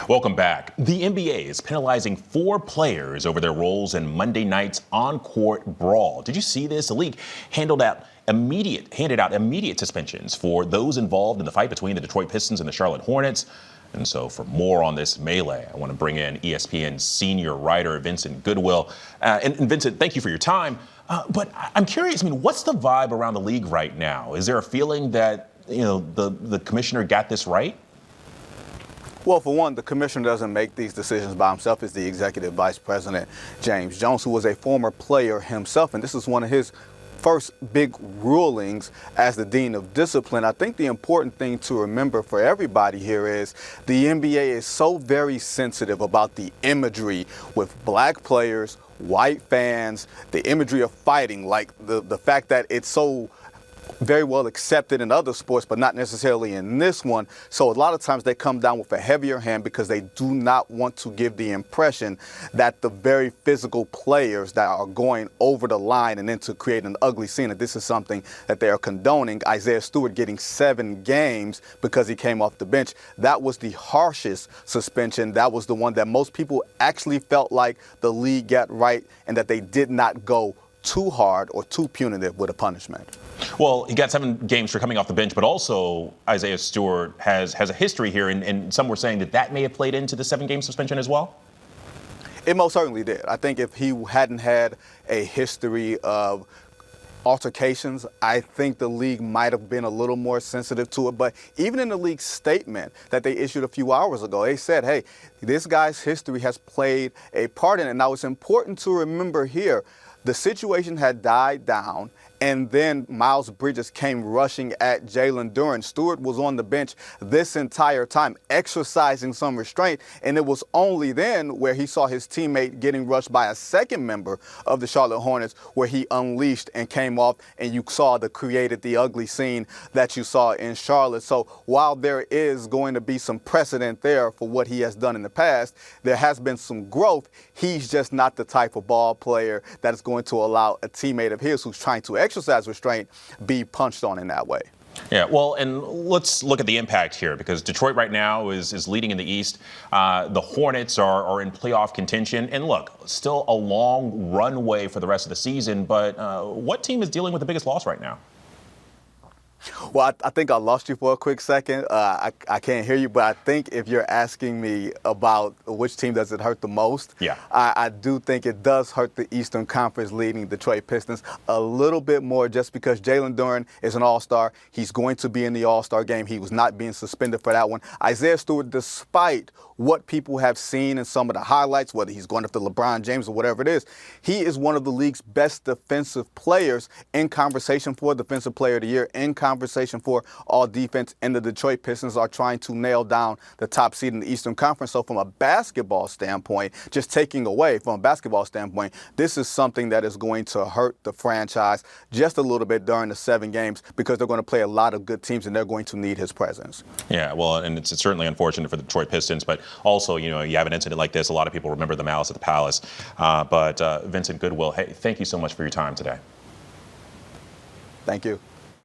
Welcome back. The NBA is penalizing 4 players over their roles in Monday night's on-court brawl. Did you see this? The league handed out immediate suspensions for those involved in the fight between the Detroit Pistons and the Charlotte Hornets. And so for more on this melee, I want to bring in ESPN senior writer Vincent Goodwill. And Vincent, thank you for your time. But I'm curious, what's the vibe around the league right now? Is there a feeling that, the commissioner got this right? Well, for one, the commissioner doesn't make these decisions by himself. It's the executive vice president, James Jones, who was a former player himself. And this is one of his first big rulings as the dean of discipline. I think the important thing to remember for everybody here is the NBA is so very sensitive about the imagery with black players, white fans, the imagery of fighting, like the fact that it's so very well accepted in other sports, but not necessarily in this one. So a lot of times they come down with a heavier hand because they do not want to give the impression that the very physical players that are going over the line and then to create an ugly scene, that this is something that they are condoning. Isaiah Stewart getting 7 games because he came off the bench. That was the harshest suspension. That was the one that most people actually felt like the league got right and that they did not go too hard or too punitive with a punishment. Well, he got 7 games for coming off the bench, but also Isaiah Stewart has a history here, and some were saying that may have played into the 7-game suspension as well? It most certainly did. I think if he hadn't had a history of altercations, I think the league might have been a little more sensitive to it. But even in the league's statement that they issued a few hours ago, they said, hey, this guy's history has played a part in it. Now, it's important to remember here, the situation had died down, and then Miles Bridges came rushing at Jalen Duren. Stewart was on the bench this entire time, exercising some restraint, and it was only then where he saw his teammate getting rushed by a second member of the Charlotte Hornets where he unleashed and came off, and you saw the ugly scene that you saw in Charlotte. So while there is going to be some precedent there for what he has done in the past, there has been some growth. He's just not the type of ball player that is going to allow a teammate of his who's trying to exercise restraint be punched on in that way. Yeah, well, and let's look at the impact here, because Detroit right now is leading in the East. The Hornets are in playoff contention. And look, still a long runway for the rest of the season. But what team is dealing with the biggest loss right now? Well, I think I lost you for a quick second. I can't hear you, but I think if you're asking me about which team does it hurt the most, yeah, I do think it does hurt the Eastern Conference leading Detroit Pistons a little bit more, just because Jalen Duren is an all-star. He's going to be in the all-star game. He was not being suspended for that one. Isaiah Stewart, despite what people have seen in some of the highlights, whether he's going after LeBron James or whatever it is, he is one of the league's best defensive players, in conversation for Defensive Player of the Year, in conversation for all defense, and the Detroit Pistons are trying to nail down the top seed in the Eastern Conference. So from a basketball standpoint, just taking away from a basketball standpoint, this is something that is going to hurt the franchise just a little bit during the 7 games, because they're going to play a lot of good teams and they're going to need his presence. Yeah, well, and it's certainly unfortunate for the Detroit Pistons, but also, you have an incident like this. A lot of people remember the Malice at the Palace. But Vincent Goodwill, hey, thank you so much for your time today. Thank you.